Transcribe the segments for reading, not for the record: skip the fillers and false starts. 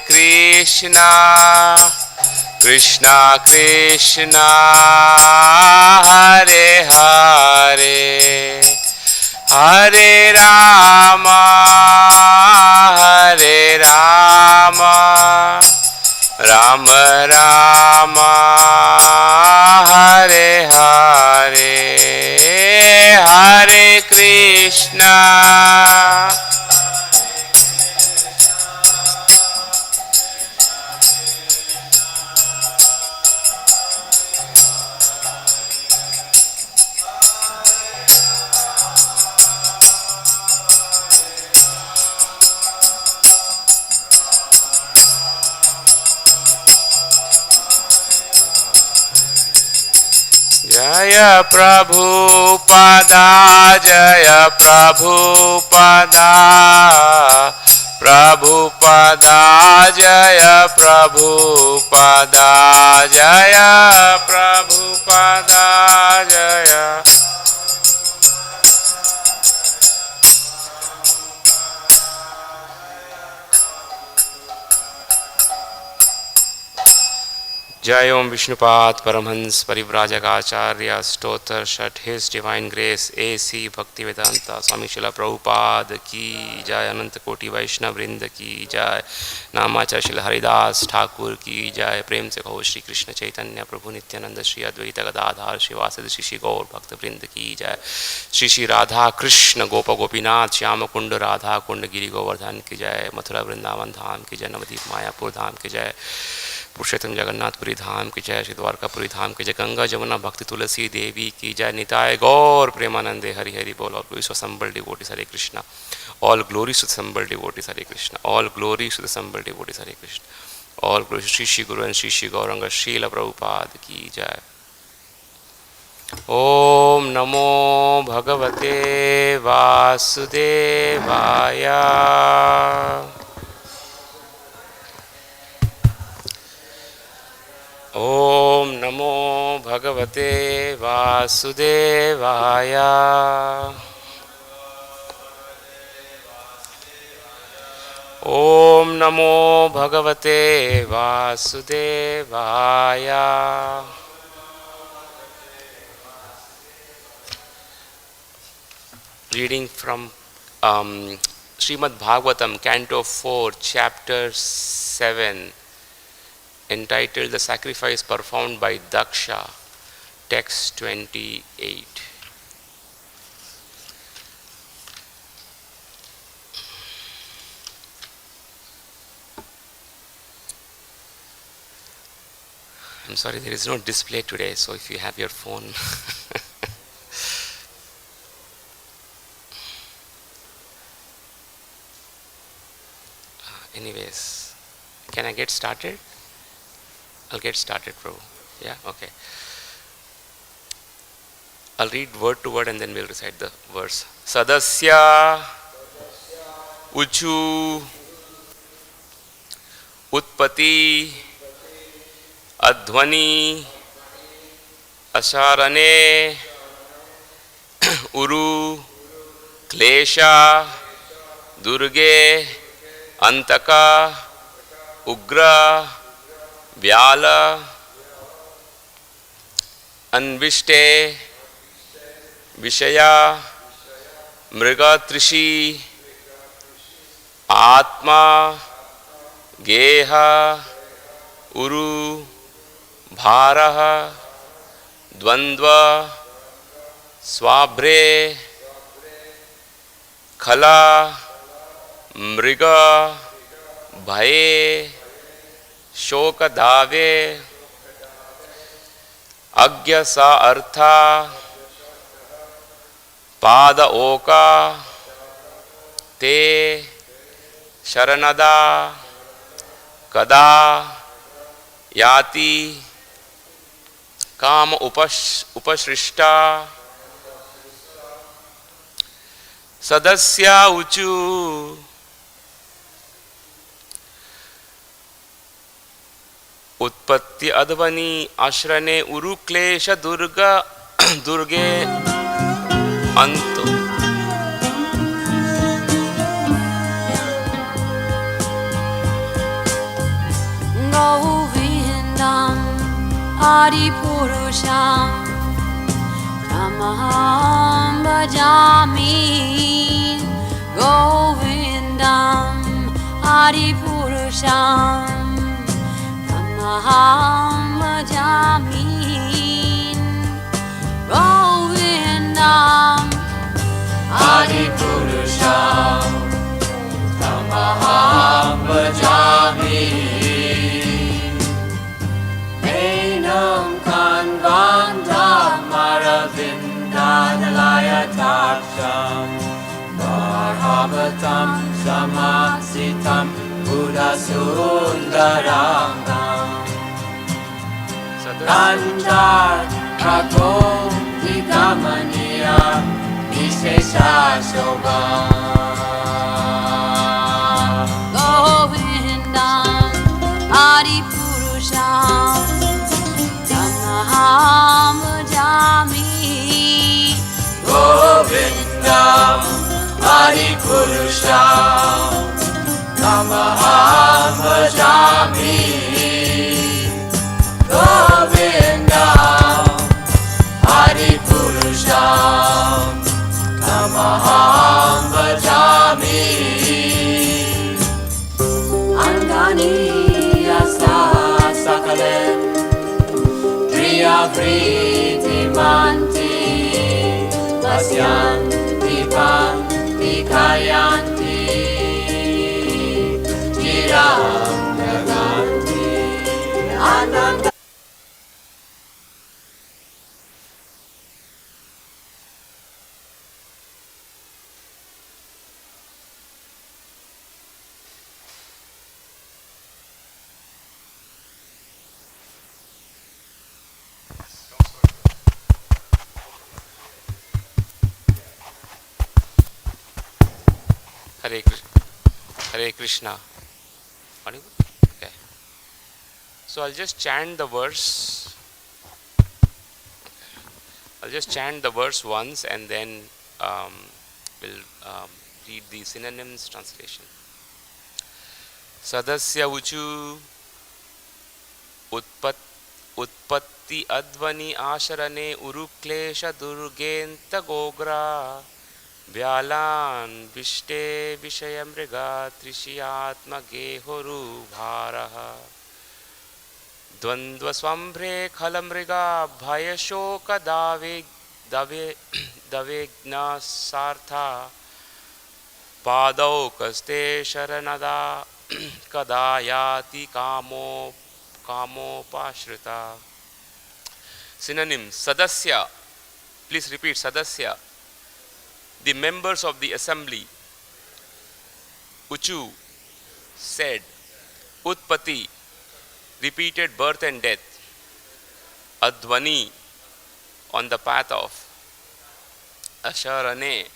Krishna Krishna Krishna Hare Hare Hare Rama Hare Rama Rama Rama Hare Hare Hare Krishna Jaya Prabhupada Jaya Prabhupada Prabhupada Jaya Prabhupada Jaya Prabhupada Jaya Jai Om Vishnupad Paramhans Parivrajakacarya Stotra Shat His Divine Grace A.C. Bhaktivedanta Swami Srila Prabhupada Ki Jai Ananta Koti Vaishnav Vrinda Ki Jai Namacharya Srila Haridas Thakur Ki Jai Prem Se Kaho Shri Krishna Chaitanya Prabhu Nityananda Shri Advaita Gadadhar Shivasadi Shri Shri Gaur Bhakta Vrinda Ki Jai Shri Shri Radha Krishna Gopa Gopinath Shyama Kunda Radha Kunda Giri Govardhan Ki Jai Mathura Vrindavan Dham Ki Jai Navadip Mayapur Dham Ki Jai पुरुषोत्तम जगन्नाथपुरी धाम की जय श्री द्वारकापुरी धाम की जय गंगा जमुना भक्ति तुलसी देवी की जय निताय गौर प्रेमानंदे हरि हरि बोल all glories to assembled devotees Hare Krishna all glories to assembled devotees Hare Krishna all glories to assembled devotees Hare Krishna all glories Shri Shri Guru and Shri Shri Gauranga Srila Prabhupada की जय ओम नमो भगवते वासुदेवाय ओम नमो भगवते वासुदेवाय ओम नमो भगवते वासुदेवाय Reading from Srimad Bhagavatam, Canto 4, Chapter 7, entitled The Sacrifice Performed by Daksha, text 28. I'm sorry, there is no display today, so if you have your phone. Anyways, can I get started? I'll get started, Prabhu. Yeah, okay. I'll read word to word and then we'll recite the verse. Sadasyā, ūcuḥ, utpatti-adhvany, aśaraṇe, uru-kleśa-durge, ntakogra, vyālānviṣṭe, viṣaya-mṛga-tṛṣi, ātma-gehoru-bhāraḥ, dvandva-śvabhre, khala-mṛga-bhaye, śoka-dāve, ajña-sārthaḥ, pādaukas, te, śaraṇada, kadā, yāti, kāma-upasṛṣṭaḥ, sadasyā ūcuḥ, utpatti-adhvany, aśaraṇe, uru-kleśa-durge, anto. Adipurusham Tamaham bhajami Govindam Adipurusham Tamaham bhajami Govindam Adipurusham Tamaham bhajami Enam kanvandam maravindadalayatārsham Varhavatam samasitam buddhasundarangam Danjar rakom vikamaniya viṣaya-mṛga Govindam Adipurusham Tamaham bhajami Govindam Adipurusham Tamaham bhajami Govindam Adipurusham Tamaham bhajami Angani yasa sakalen Driya vriti manti Pasyanti panti kayanti Chiram naganti Ananda Hare Krishna. Audible? Okay. So I'll just chant the verse. I'll just chant the verse once and then we'll read the synonyms translation. Sadasyā ūcuḥ utpatti-adhvany aśaraṇe uru-kleśa-durge ntakogra vyālānviṣṭe viṣaya-mṛga-tṛṣi ātma-gehoru-bhāraḥ dvandva-śvabhre khala-mṛga-bhaye śoka-dāve jña-sārthaḥ pādaukas śaraṇada kadā yāti kāmopasṛṣṭaḥ. Synonyms: sadasyā. Please repeat: sadasyā, the members of the assembly. Ūcuḥ, said. Utpatti, repeated birth and death. Adhvani, on the path of. Aśaraṇe,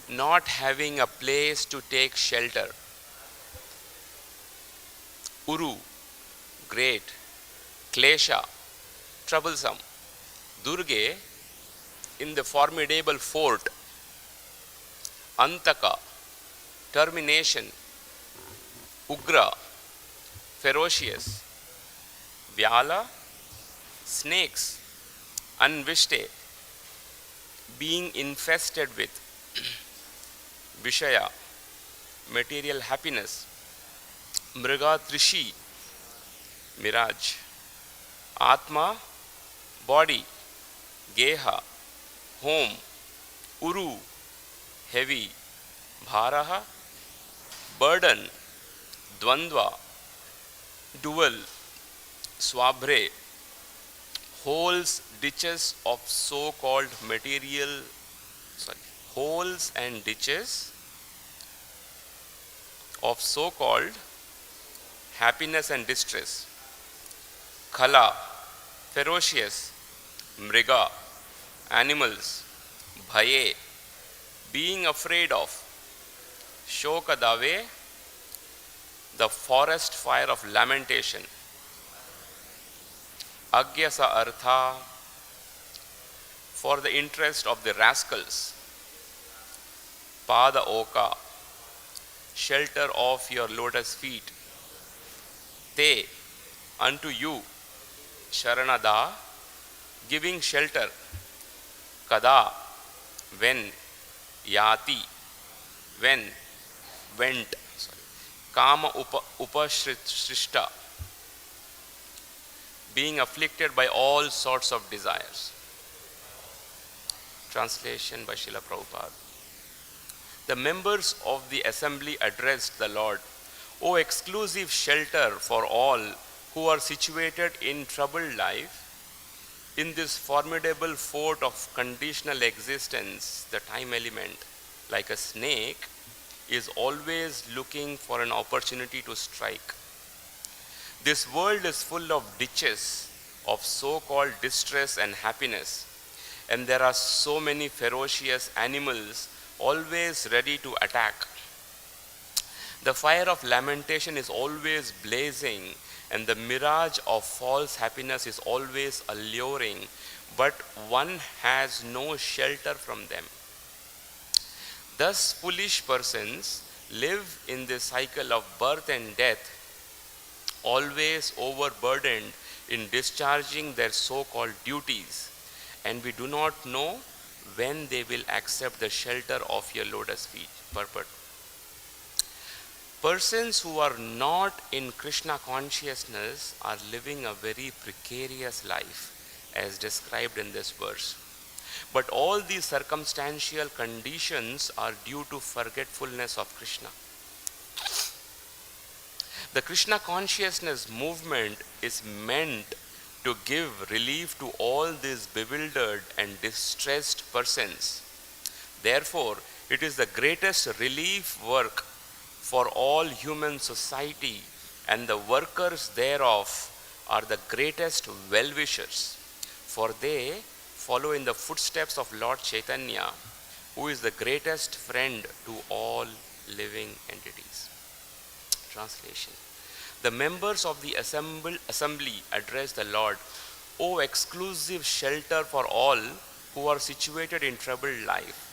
not having a place to take shelter. Uru, great. Klesha, troublesome. Durge, in the formidable fort. Antaka, termination. Ugra, ferocious. Vyāla, snakes. Anviṣṭe, being infested with. Viṣaya, material happiness. mṛga-tṛṣi, mirage. Ātma, body. Geha, home. Uru, heavy. Bhāraḥ, burden. Dvandva, dual. Śvabhre, holes, ditches of so-called holes and ditches of so-called happiness and distress. Khala, ferocious. Mṛga, animals. Bhaye, being afraid of. śoka-dāve, the forest fire of lamentation. ajña-sa-arthaḥ, for the interest of the rascals. pāda-okaḥ, shelter of your lotus feet. Te, unto you. śaraṇada, giving shelter, kadā, when, yāti, when, went, kāma-upasṛṣṭaḥ, being afflicted by all sorts of desires. Translation by Srila Prabhupada. The members of the assembly addressed the Lord, O exclusive shelter for all who are situated in troubled life, in this formidable fort of conditional existence, the time element, like a snake, is always looking for an opportunity to strike. This world is full of ditches of so-called distress and happiness, and there are so many ferocious animals always ready to attack. The fire of lamentation is always blazing, and the mirage of false happiness is always alluring, but one has no shelter from them. Thus, foolish persons live in the cycle of birth and death, always overburdened in discharging their so-called duties, and we do not know when they will accept the shelter of your lotus feet. Purport. Persons who are not in Krishna consciousness are living a very precarious life, as described in this verse. But all these circumstantial conditions are due to forgetfulness of Krishna. The Krishna consciousness movement is meant to give relief to all these bewildered and distressed persons. Therefore, it is the greatest relief work for all human society, and the workers thereof are the greatest well-wishers, for they follow in the footsteps of Lord Chaitanya, who is the greatest friend to all living entities. Translation. The members of the assembly address the Lord, O exclusive shelter for all who are situated in troubled life.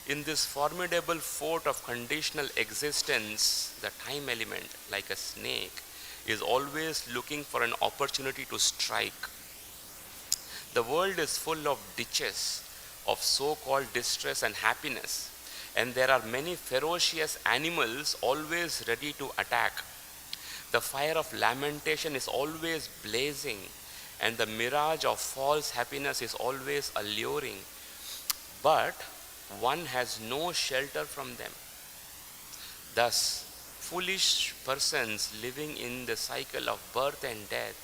In this formidable fort of conditional existence, the time element, like a snake, is always looking for an opportunity to strike. The world is full of ditches of so-called distress and happiness, and there are many ferocious animals always ready to attack. The fire of lamentation is always blazing, and the mirage of false happiness is always alluring, but one has no shelter from them. Thus, foolish persons living in the cycle of birth and death,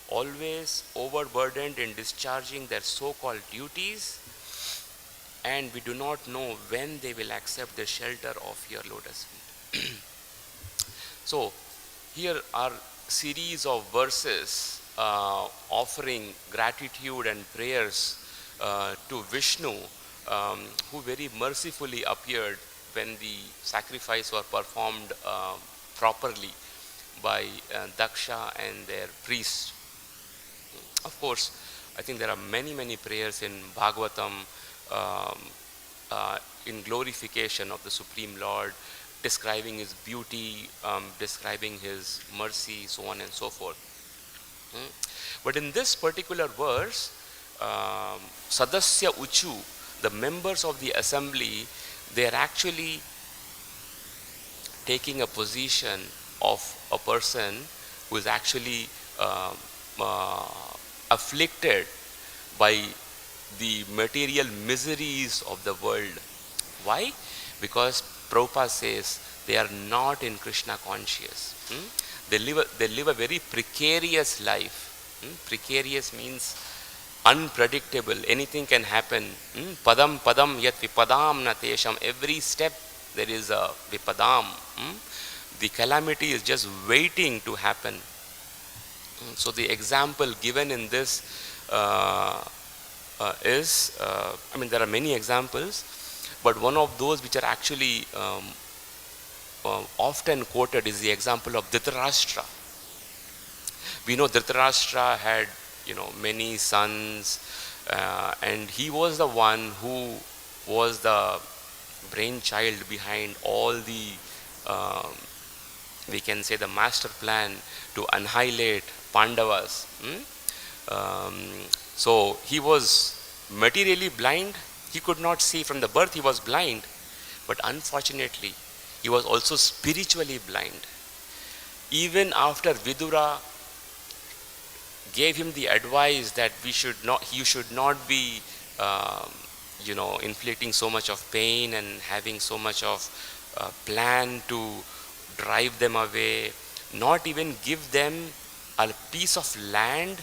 always overburdened in discharging their so-called duties, and we do not know when they will accept the shelter of your lotus feet. So, here are series of verses offering gratitude and prayers to Vishnu, who very mercifully appeared when the sacrifice was performed properly by Daksha and their priests. Of course, I think there are many prayers in Bhagavatam in glorification of the Supreme Lord, describing His beauty, describing His mercy, so on and so forth. But in this particular verse, sadasyā ūcuḥ, the members of the assembly, they are actually taking a position of a person who is actually afflicted by the material miseries of the world. Why? Because Prabhupada says they are not in Krishna conscious. They live a very precarious life. Precarious means unpredictable. Anything can happen. Padam yat vipadam na tesham. Every step there is a vipadam. The calamity is just waiting to happen. So the example given in this is, there are many examples, but one of those which are actually often quoted is the example of Dhritarashtra. We know Dhritarashtra had many sons, and he was the one who was the brainchild behind all the, we can say, the master plan to annihilate Pandavas. So he was materially blind. He could not see from the birth. He was blind. But unfortunately, he was also spiritually blind. Even after Vidura gave him the advice that you should not be, inflicting so much of pain and having so much of plan to drive them away, not even give them a piece of land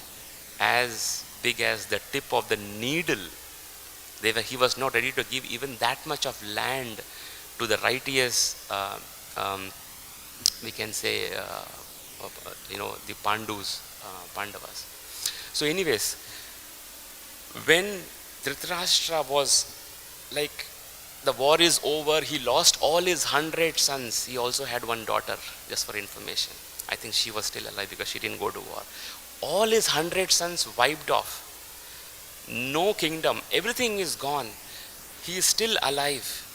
as big as the tip of the needle. He was not ready to give even that much of land to the righteous, we can say, the Pandavas. So anyways, when Dhritarashtra was like, the war is over, he lost all his 100 sons. He also had one daughter, just for information. I think she was still alive because she didn't go to war. All his 100 sons wiped off. No kingdom, everything is gone. He is still alive.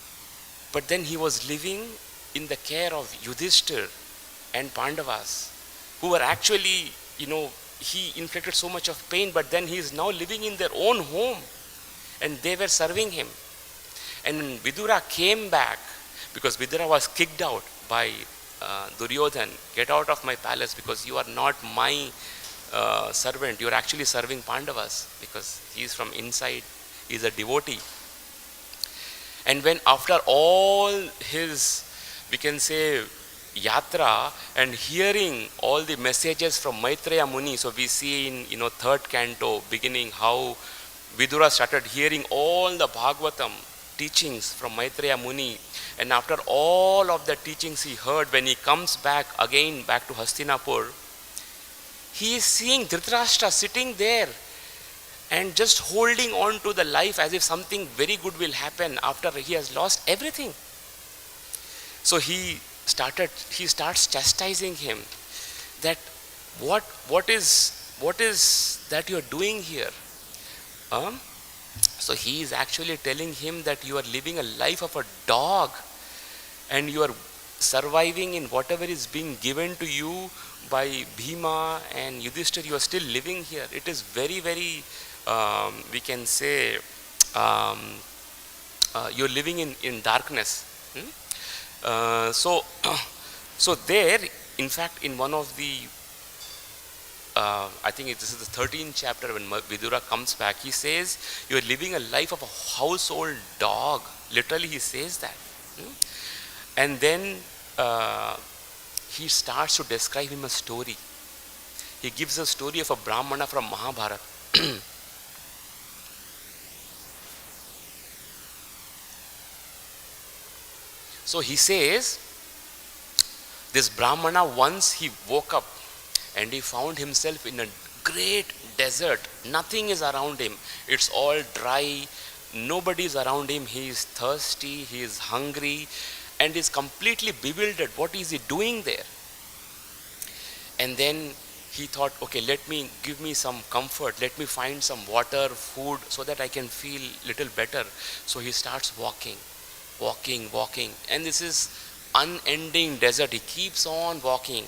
But then he was living in the care of Yudhishthir and Pandavas, who were actually, he inflicted so much of pain, but then he is now living in their own home and they were serving him. And when Vidura came back, because Vidura was kicked out by Duryodhan, get out of my palace because you are not my servant, you are actually serving Pandavas, because he is from inside, he is a devotee. And when after all his, we can say, yatra and hearing all the messages from Maitreya Muni, so we see in 3rd canto beginning how Vidura started hearing all the Bhagavatam teachings from Maitreya Muni, and after all of the teachings he heard, when he comes back again back to Hastinapur, he is seeing Dhritarashtra sitting there and just holding on to the life as if something very good will happen after he has lost everything. So he starts chastising him that what is that you are doing here? So he is actually telling him that you are living a life of a dog and you are surviving in whatever is being given to you by Bhima and Yudhishthir. You are still living here. It is very, very, we can say, you are living in darkness. So there, in fact, in one of the, I think this is the 13th chapter, when Vidura comes back, he says, you are living a life of a household dog. Literally he says that. And then he starts to describe him a story. He gives a story of a Brahmana from Mahabharata. So he says, this Brahmana, once he woke up and he found himself in a great desert. Nothing is around him. It's all dry. Nobody is around him. He is thirsty. He is hungry. And is completely bewildered. What is he doing there? And then he thought, okay, give me some comfort. Let me find some water, food, so that I can feel little better. So he starts walking. And this is unending desert. He keeps on walking.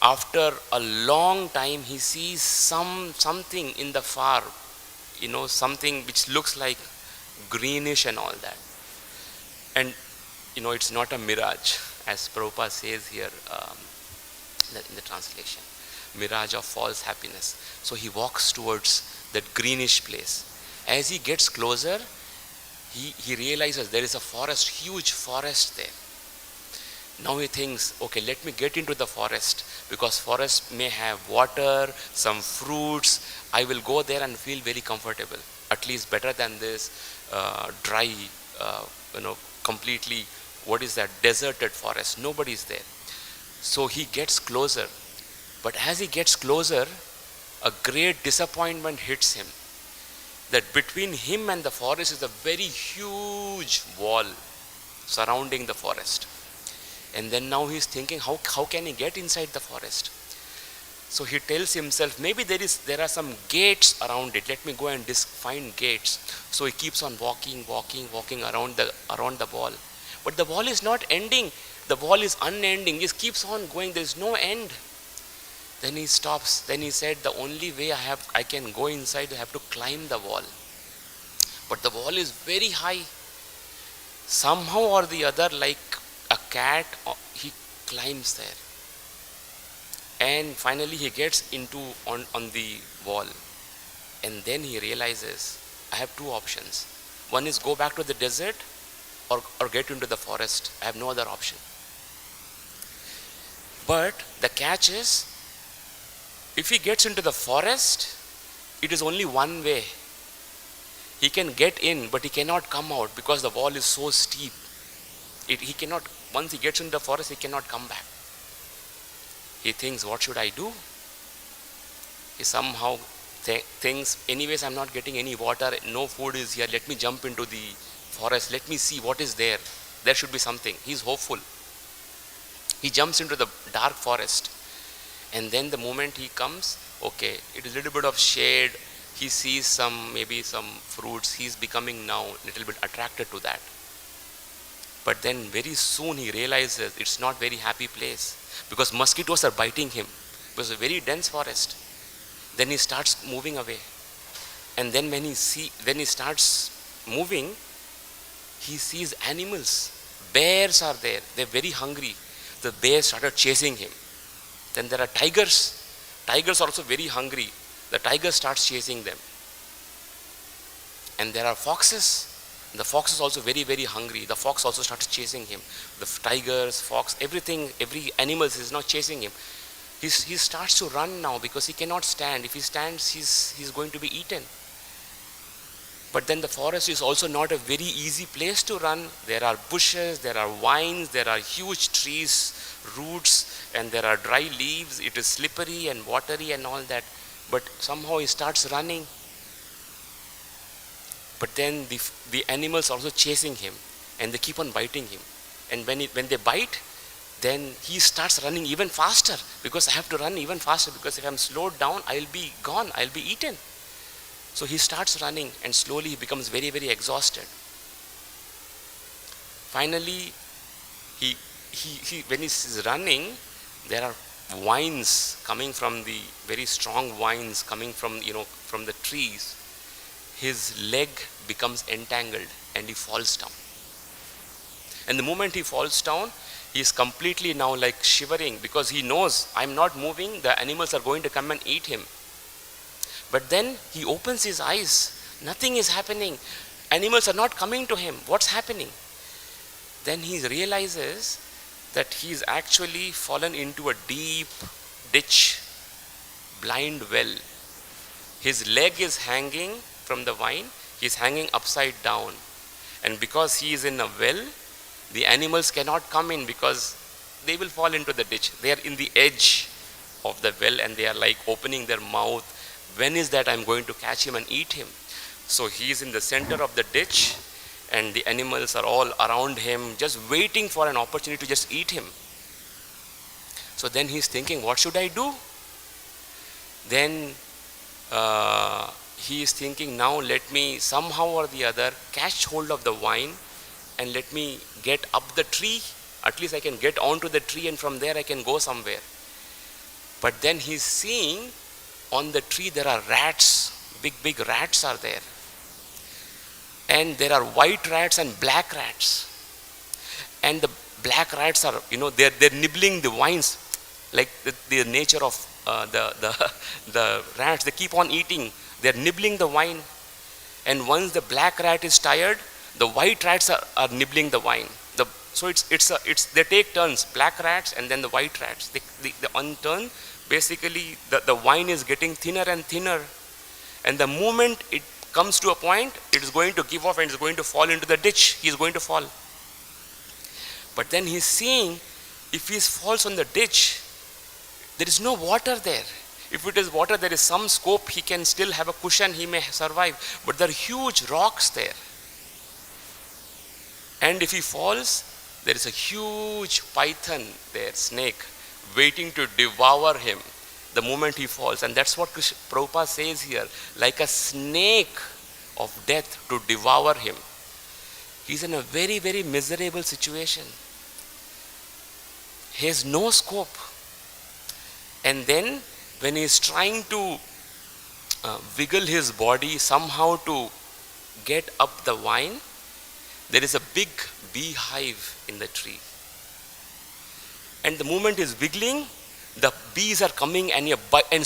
After a long time, he sees something in the far, something which looks like greenish and all that. And, it's not a mirage, as Prabhupada says here in the translation. Mirage of false happiness. So he walks towards that greenish place. As he gets closer, he realizes there is a forest, huge forest there. Now he thinks, okay, let me get into the forest, because forest may have water, some fruits. I will go there and feel very comfortable. At least better than this dry, completely, what is that, deserted forest. Nobody is there. So he gets closer. But as he gets closer, a great disappointment hits him. That between him and the forest is a very huge wall surrounding the forest. And then now he is thinking, how can he get inside the forest? So he tells himself, maybe there are some gates around it. Let me go and find gates. So he keeps on walking around the wall. But the wall is not ending. The wall is unending. It keeps on going. There is no end. Then he stops. Then he said, the only way I can go inside, I have to climb the wall. But the wall is very high. Somehow or the other, like a cat, he climbs there. And finally he gets on the wall. And then he realizes, I have two options. One is go back to the desert or get into the forest. I have no other option. But the catch is, if he gets into the forest, it is only one way. He can get in, but he cannot come out because the wall is so steep. He cannot, once he gets into the forest, he cannot come back. He thinks, what should I do? He somehow thinks, anyways, I'm not getting any water, no food is here, let me jump into the forest, let me see what is there. There should be something. He's hopeful. He jumps into the dark forest. And then the moment he comes, okay, it is a little bit of shade, he sees maybe some fruits, he's becoming now a little bit attracted to that. But then very soon he realizes it's not very happy place because mosquitoes are biting him. It was a very dense forest. Then he starts moving away. And then when he starts moving, he sees animals. Bears are there, they're very hungry. The bears started chasing him. Then there are tigers. Tigers are also very hungry. The tiger starts chasing them. And there are foxes. The fox is also very, very hungry. The fox also starts chasing him. The tigers, fox, everything, every animal is now chasing him. He starts to run now because he cannot stand. If he stands, he's going to be eaten. But then the forest is also not a very easy place to run. There are bushes, there are vines, there are huge trees, roots, and there are dry leaves. It is slippery and watery and all that. But somehow he starts running. But then the animals are also chasing him and they keep on biting him. And when they bite, then he starts running even faster because I have to run even faster because if I'm slowed down, I'll be gone, I'll be eaten. So he starts running and slowly he becomes very, very exhausted. Finally, when he's running, there are vines coming from the very strong vines coming from the trees. His leg becomes entangled and he falls down. And the moment he falls down, he is completely now like shivering because he knows I'm not moving, the animals are going to come and eat him. But then he opens his eyes, nothing is happening, animals are not coming to him, what's happening? Then he realizes that he's actually fallen into a deep ditch, blind well. His leg is hanging from the vine, he's hanging upside down. And because he is in a well, the animals cannot come in because they will fall into the ditch. They are in the edge of the well and they are like opening their mouth. When is that I'm going to catch him and eat him? So he is in the center of the ditch and the animals are all around him just waiting for an opportunity to just eat him. So then he's thinking, what should I do? Then he is thinking, now let me somehow or the other catch hold of the vine and let me get up the tree. At least I can get onto the tree and from there I can go somewhere. But then he's seeing on the tree there are rats, big rats are there. And there are white rats and black rats. And the black rats are, they're nibbling the vines, like the nature of the rats. They keep on eating. They're nibbling the vine. And once the black rat is tired, the white rats are nibbling the vine. So they take turns, black rats and then the white rats. They on turn, basically the vine is getting thinner and thinner. And the moment it comes to a point, it is going to give off and is going to fall into the ditch. He is going to fall. But then he's seeing, if he falls on the ditch, there is no water there. If it is water, there is some scope, he can still have a cushion, he may survive. But there are huge rocks there. And if he falls, there is a huge python there, snake, waiting to devour him the moment he falls. And that's what Prabhupada says here, like a snake of death to devour him. He's in a very, very miserable situation. He has no scope. And then when he is trying to wiggle his body somehow to get up the vine, there is a big beehive in the tree. And the moment he is wiggling, the bees are coming and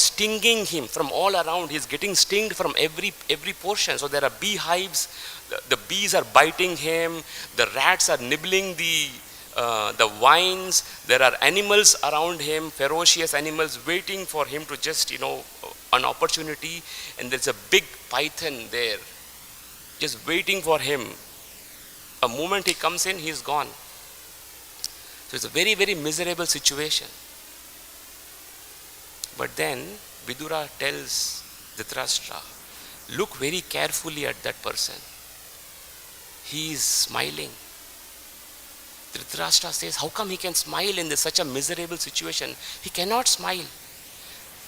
stinging him from all around. He is getting stinged from every portion. So there are beehives, the bees are biting him, the rats are nibbling the vines, there are animals around him, ferocious animals waiting for him to just, an opportunity, and there's a big python there, just waiting for him. A moment he comes in, he's gone. So it's a very, very miserable situation. But then Vidura tells Dhritarashtra, look very carefully at that person. He is smiling. Dhritarashtra says, how come he can smile in such a miserable situation? He cannot smile.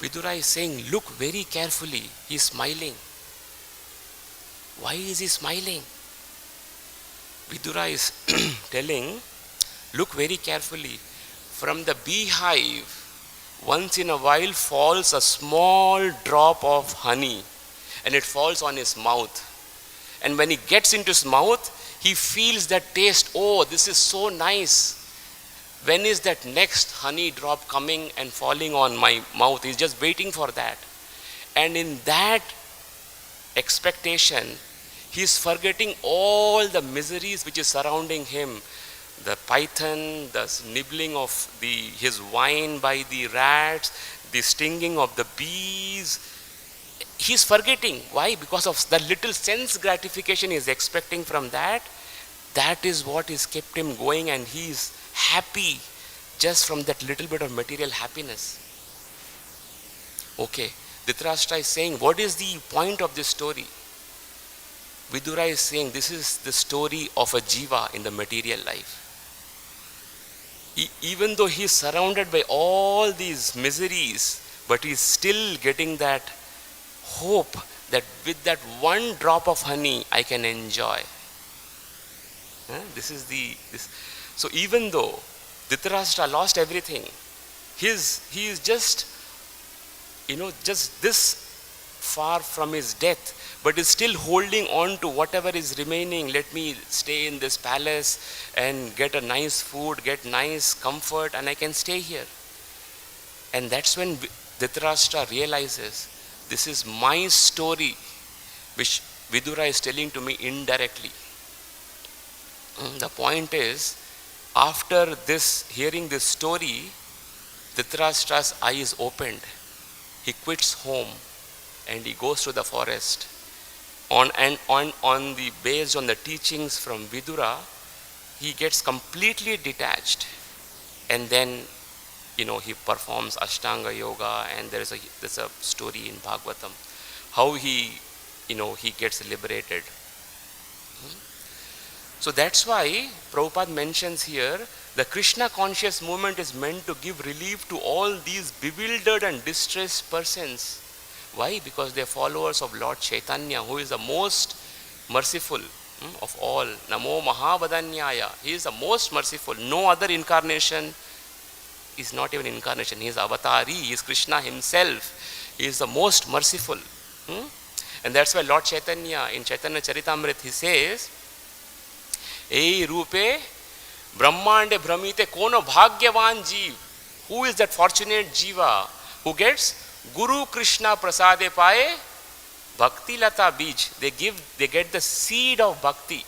Vidura is saying, look very carefully. He is smiling. Why is he smiling? Vidura is telling, look very carefully. From the beehive, once in a while falls a small drop of honey, and it falls on his mouth. And when he gets into his mouth, he feels that taste. Oh, this is so nice. When is that next honey drop coming and falling on my mouth? He's just waiting for that. And in that expectation, he's forgetting all the miseries which is surrounding him. The python, the nibbling of his wine by the rats, the stinging of the bees. He's forgetting. Why? Because of the little sense gratification he's expecting from that. That is what has kept him going, and he's happy just from that little bit of material happiness. Okay, Dhritarashtra is saying, what is the point of this story? Vidura is saying, this is the story of a jiva in the material life. Even though he is surrounded by all these miseries, but he is still getting that hope that with that one drop of honey I can enjoy. So even though Dhritarashtra lost everything, he is just this far from his death, but is still holding on to whatever is remaining. Let me stay in this palace and get a nice food, get nice comfort, and I can stay here. And that's when Dhritarashtra realizes, this is my story, which Vidura is telling to me indirectly. The point is, after hearing this story, Dhritarashtra's eyes opened. He quits home and he goes to the forest. Based on the teachings from Vidura, he gets completely detached, and then he performs Ashtanga yoga, and there's a story in Bhagavatam how he gets liberated. So that's why Prabhupada mentions here, the Krishna conscious movement is meant to give relief to all these bewildered and distressed persons. Why? Because they are followers of Lord Chaitanya, who is the most merciful of all. Namo Mahavadanyaya. He is the most merciful. No other incarnation is not even incarnation. He is Avatari. He is Krishna himself. He is the most merciful. And that's why Lord Chaitanya in Chaitanya Charitamrita, he says, Ei Rupe Brahmande Brahmite Kono Bhagyavan Jeev. Who is that fortunate Jiva who gets Guru Krishna Prasade Paye Bhakti Lata Bij. They get the seed of bhakti.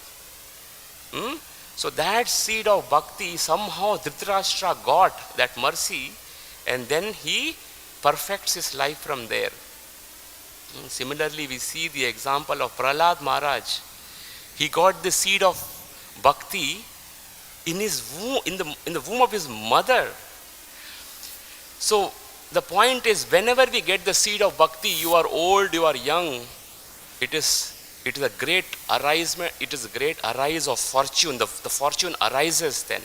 So that seed of bhakti, somehow Dhritarashtra got that mercy, and then he perfects his life from there. Similarly, we see the example of Prahlad Maharaj. He got the seed of bhakti in his womb, in the womb of his mother. So the point is, whenever we get the seed of bhakti, you are old, you are young, it is a great arisement, it is a great arise of fortune. The fortune arises then.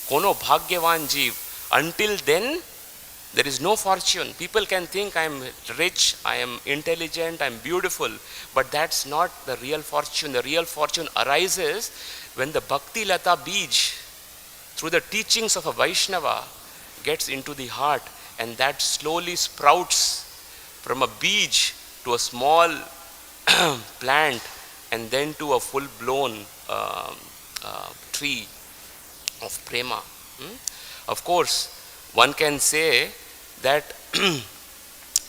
Kono bhagyavan jeev. Until then, there is no fortune. People can think I am rich, I am intelligent, I am beautiful, but that's not the real fortune. The real fortune arises when the Bhakti Lata Bij, through the teachings of a Vaishnava, gets into the heart, and that slowly sprouts from a beach to a small plant, and then to a full-blown tree of prema. Of course, one can say that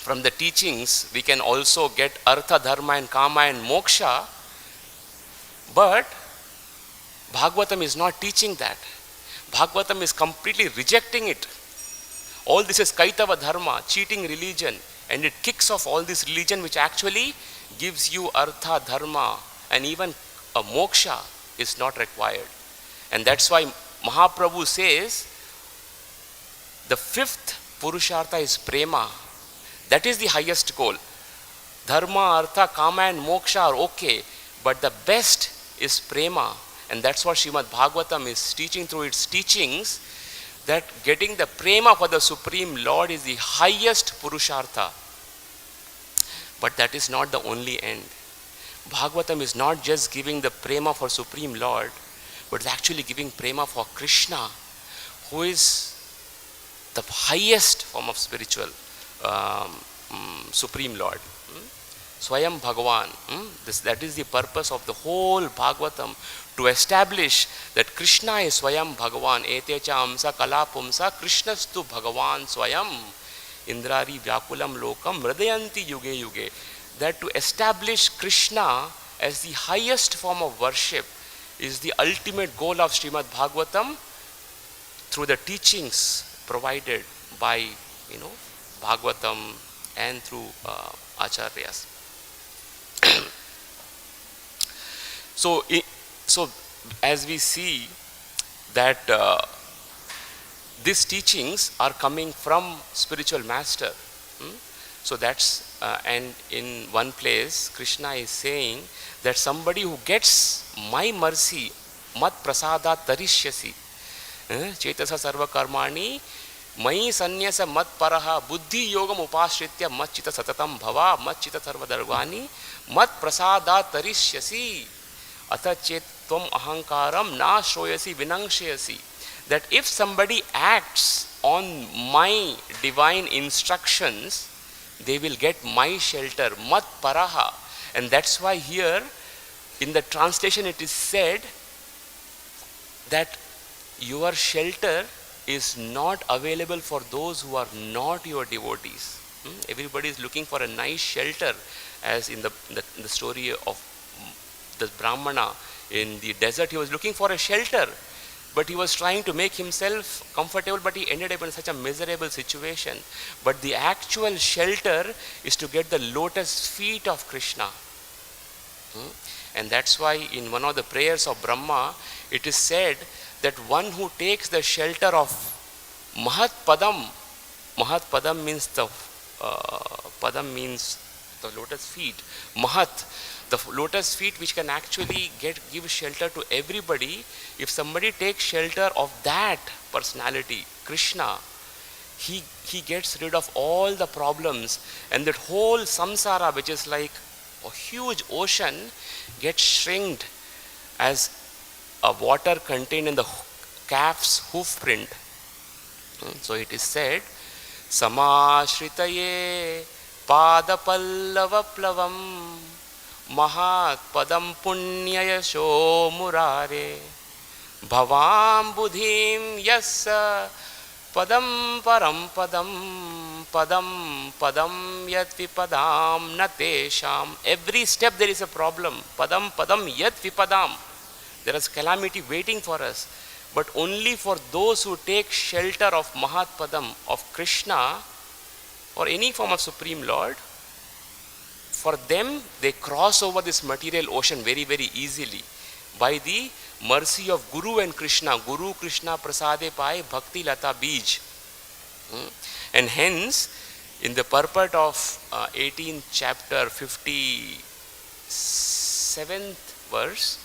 from the teachings we can also get artha, dharma and kama and moksha, but Bhagavatam is not teaching that. Bhagavatam is completely rejecting it. All this is kaitava dharma, cheating religion, and it kicks off all this religion which actually gives you artha, dharma, and even a moksha is not required. And that's why Mahaprabhu says the fifth purushartha is prema. That is the highest goal. Dharma, artha, kama and moksha are okay, but the best is prema. And that's what Srimad Bhagavatam is teaching through its teachings, that getting the prema for the Supreme Lord is the highest purushartha. But that is not the only end. Bhagavatam is not just giving the prema for Supreme Lord, but it's actually giving prema for Krishna, who is the highest form of spiritual Supreme Lord. Swayam Bhagavan. That is the purpose of the whole Bhagavatam, to establish that Krishna is Swayam Bhagavan. Etecha amsa kala-pumsa Krishnastu Bhagavan Swayam Indrari Vyakulam Lokam Mradayanti Yuge Yuge. That to establish Krishna as the highest form of worship is the ultimate goal of Srimad Bhagavatam, through the teachings provided by Bhagavatam and through acharyas. So as we see that these teachings are coming from spiritual master. So that's and in one place Krishna is saying that somebody who gets my mercy, mat prasada tarishyasi, chetasa sarva karmani mai sanyasa mat paraha buddhi yogam upasṛitya mat chita satatam bhava mat chita sarva darvani mat prasada tarishyasi atha chet tvam ahankaram na shroyasi vinangshayasi. That if somebody acts on my divine instructions, they will get my shelter, mat paraha. And that's why here in the translation it is said that your shelter is not available for those who are not your devotees. Everybody is looking for a nice shelter, as in the story of the Brahmana in the desert. He was looking for a shelter, but he was trying to make himself comfortable, but he ended up in such a miserable situation. But the actual shelter is to get the lotus feet of Krishna. And that's why in one of the prayers of Brahma, it is said that one who takes the shelter of Mahat Padam, Mahat Padam means Padam means the lotus feet, Mahat, the lotus feet which can actually give shelter to everybody. If somebody takes shelter of that personality, Krishna, he gets rid of all the problems, and that whole samsara, which is like a huge ocean, gets shrinked as a water contained in the calf's hoof print. So it is said, Samashritaye pādapallava-plavam mahat padam punyayasho murare bhavam buddhim yassa padam param padam padam padam yat vipadam natesham. Every step there is a problem. Padam padam yat vipadam. There is calamity waiting for us. But only for those who take shelter of Mahat Padam, of Krishna, or any form of Supreme Lord, for them they cross over this material ocean very, very easily by the mercy of Guru and Krishna. Guru Krishna prasade paye bhakti lata bij. And hence, in the purport of 18th chapter 57th verse,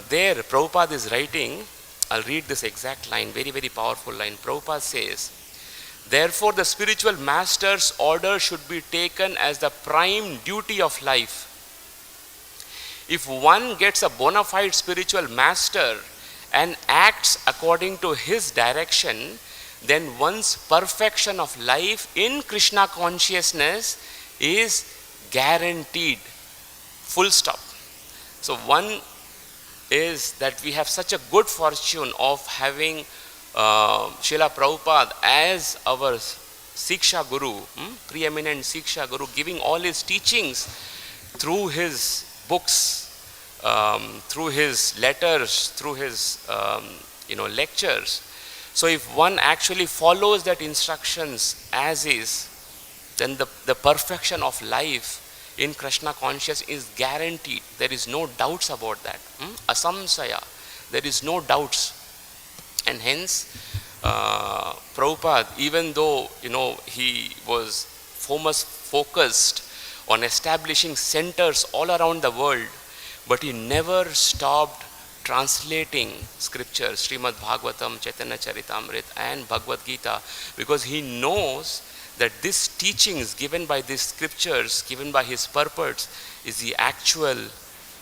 there Prabhupada is writing, I'll read this exact line, very, very powerful line. Prabhupada says, therefore the spiritual master's order should be taken as the prime duty of life. If one gets a bona fide spiritual master and acts according to his direction, then one's perfection of life in Krishna consciousness is guaranteed. Full stop. So one is that we have such a good fortune of having Srila Prabhupada as our Siksha Guru, preeminent Siksha Guru, giving all his teachings through his books, through his letters, through his lectures. So if one actually follows that instructions as is, then the perfection of life in Krishna consciousness is guaranteed. There is no doubts about that. Asamsaya. There is no doubts. And hence, Prabhupada, even though he was focused on establishing centers all around the world, but he never stopped translating scriptures, Srimad Bhagavatam, Chaitanya Charitamrita and Bhagavad Gita, because he knows that these teachings given by these scriptures, given by his purports, is the actual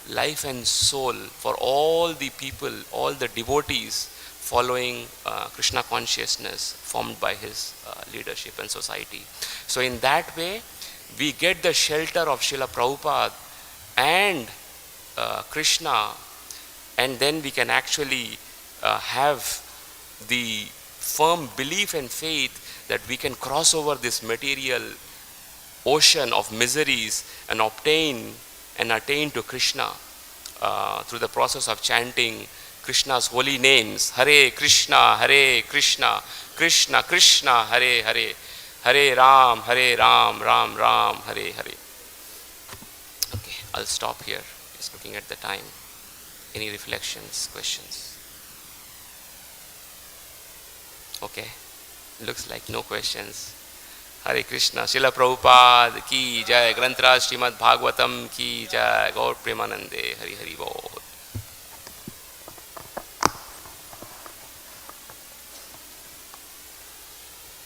life and soul for all the people, all the devotees following Krishna consciousness formed by his leadership and society. So in that way, we get the shelter of Srila Prabhupada and Krishna, and then we can actually have the firm belief and faith that we can cross over this material ocean of miseries and attain to Krishna through the process of chanting Krishna's holy names. Hare Krishna, Krishna Krishna, Hare Hare, Hare Ram, Ram Ram, Hare Hare. Okay, I'll stop here. Just looking at the time. Any reflections, questions? Okay, looks like no questions. Hare Krishna. Srila Prabhupada ki jai. Granthra Srimad Bhagavatam ki jai. Gaur Premanande. Hari Hari Bol.